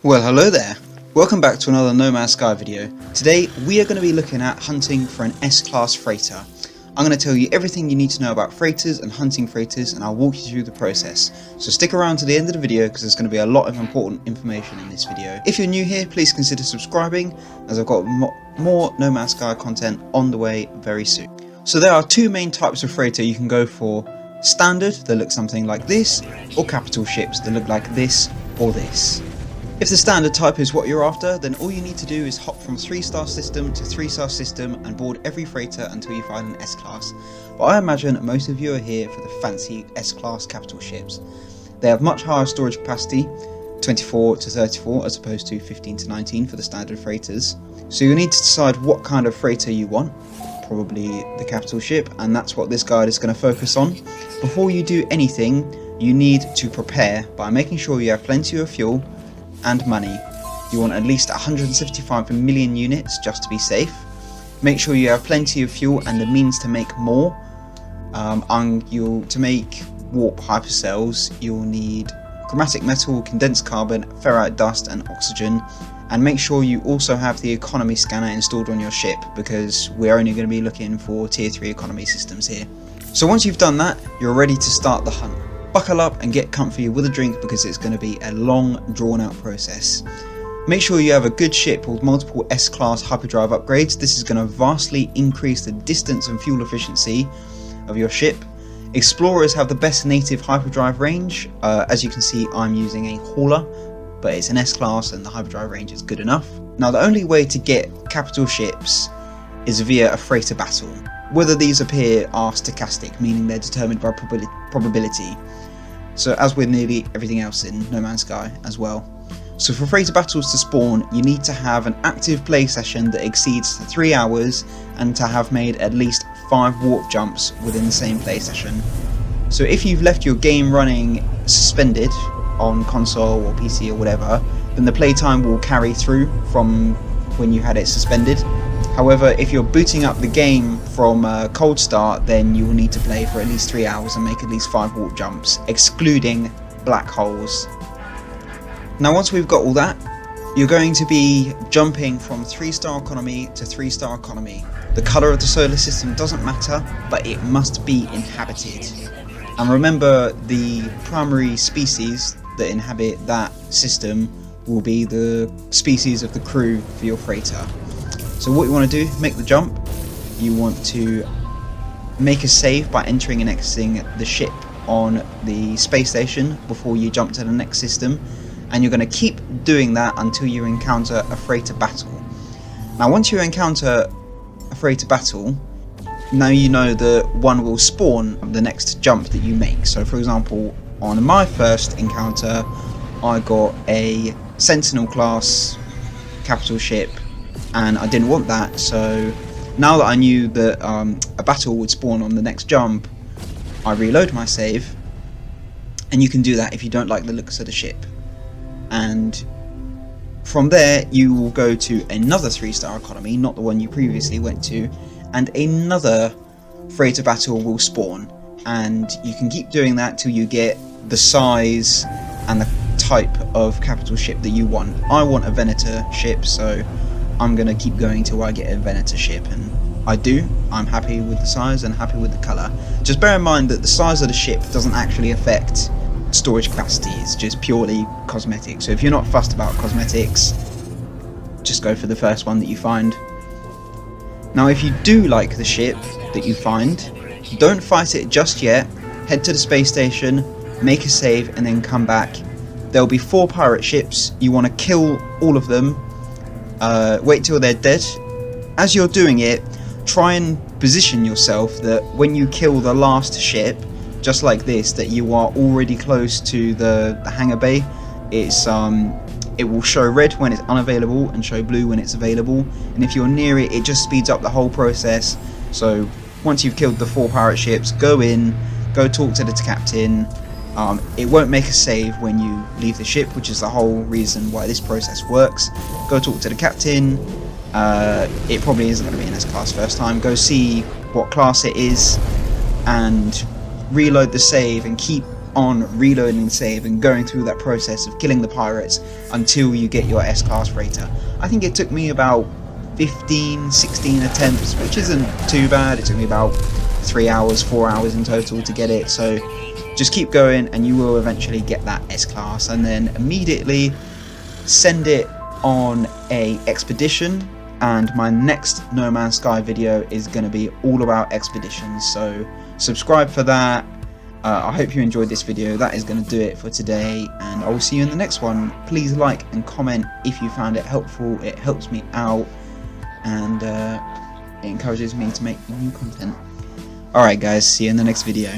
Well, hello there. Welcome back to another No Man's Sky video. Today we are going to be looking at hunting for an S-class freighter. I'm going to tell you everything you need to know about freighters and hunting freighters, and I'll walk you through the process. So stick around to the end of the video because there's going to be a lot of important information in this video. If you're new here, please consider subscribing, as I've got more No Man's Sky content on the way very soon. So there are two main types of freighter you can go for: standard, that look something like this, or capital ships that look like this or this. If the standard type is what you're after, then all you need to do is hop from 3-star system to 3-star system and board every freighter until you find an S-class. But I imagine most of you are here for the fancy S-class capital ships. They have much higher storage capacity, 24 to 34 as opposed to 15 to 19 for the standard freighters. So you'll need to decide what kind of freighter you want, probably the capital ship, and that's what this guide is going to focus on. Before you do anything, you need to prepare by making sure you have plenty of fuel and money. You want at least 175 million units just to be safe. Make sure you have plenty of fuel and the means to make more. To make warp hypercells, you'll need chromatic metal, condensed carbon, ferrite dust and oxygen. And make sure you also have the economy scanner installed on your ship, because we're only going to be looking for tier 3 economy systems here. So once you've done that, you're ready to start the hunt. Buckle up and get comfy with a drink, because it's going to be a long, drawn out process. Make sure you have a good ship with multiple S-class hyperdrive upgrades. This is going to vastly increase the distance and fuel efficiency of your ship. Explorers have the best native hyperdrive range. As you can see, I'm using a hauler, but it's an S-class and the hyperdrive range is good enough. Now, the only way to get capital ships is via a freighter battle. Whether these appear are stochastic, meaning they're determined by probability. So as with nearly everything else in No Man's Sky as well. So for freighter battles to spawn, you need to have an active play session that exceeds 3 hours and to have made at least 5 warp jumps within the same play session. So if you've left your game running suspended on console or PC or whatever, then the playtime will carry through from when you had it suspended. However, if you're booting up the game from a cold start, then you will need to play for at least 3 hours and make at least 5 warp jumps, excluding black holes. Now once we've got all that, you're going to be jumping from 3-star economy to 3-star economy. The colour of the solar system doesn't matter, but it must be inhabited. And remember, the primary species that inhabit that system will be the species of the crew for your freighter. So what you want to do, make the jump. You want to make a save by entering and exiting the ship on the space station before you jump to the next system, and you're going to keep doing that until you encounter a freighter battle. Now once you encounter a freighter battle, now you know that one will spawn the next jump that you make. So for example, on my first encounter I got a sentinel class capital ship, and I didn't want that, so now that I knew that a battle would spawn on the next jump, I reload my save. And you can do that if you don't like the looks of the ship. And from there you will go to another 3-star economy, not the one you previously went to, and another freighter battle will spawn, and you can keep doing that till you get the size and the type of capital ship that you want. I want a venator ship, so I'm going to keep going till I get a venator ship, and I do. I'm happy with the size and happy with the colour. Just bear in mind that the size of the ship doesn't actually affect storage capacity, it's just purely cosmetic. So if you're not fussed about cosmetics, just go for the first one that you find. Now if you do like the ship that you find, don't fight it just yet. Head to the space station, make a save, and then come back. There'll be 4 pirate ships. You want to kill all of them. Wait till they're dead. As you're doing it, try and position yourself that when you kill the last ship, just like this, that you are already close to the hangar bay. It will show red when it's unavailable and show blue when it's available, and if you're near it, it just speeds up the whole process. So once you've killed the 4 pirate ships, go in, go talk to the captain. It won't make a save when you leave the ship, which is the whole reason why this process works. Go talk to the captain. It probably isn't going to be an S-class first time. Go see what class it is and reload the save and keep on reloading the save and going through that process of killing the pirates until you get your S-class freighter. I think it took me about 15-16 attempts, which isn't too bad. It took me about 3 hours, 4 hours in total to get it, so just keep going and you will eventually get that S-class, and then immediately send it on a expedition. And my next No Man's Sky video is going to be all about expeditions, so subscribe for that. I hope you enjoyed this video. That is going to do it for today, and I will see you in the next one. Please like and comment if you found it helpful. It helps me out, and it encourages me to make new content. Alright guys, see you in the next video.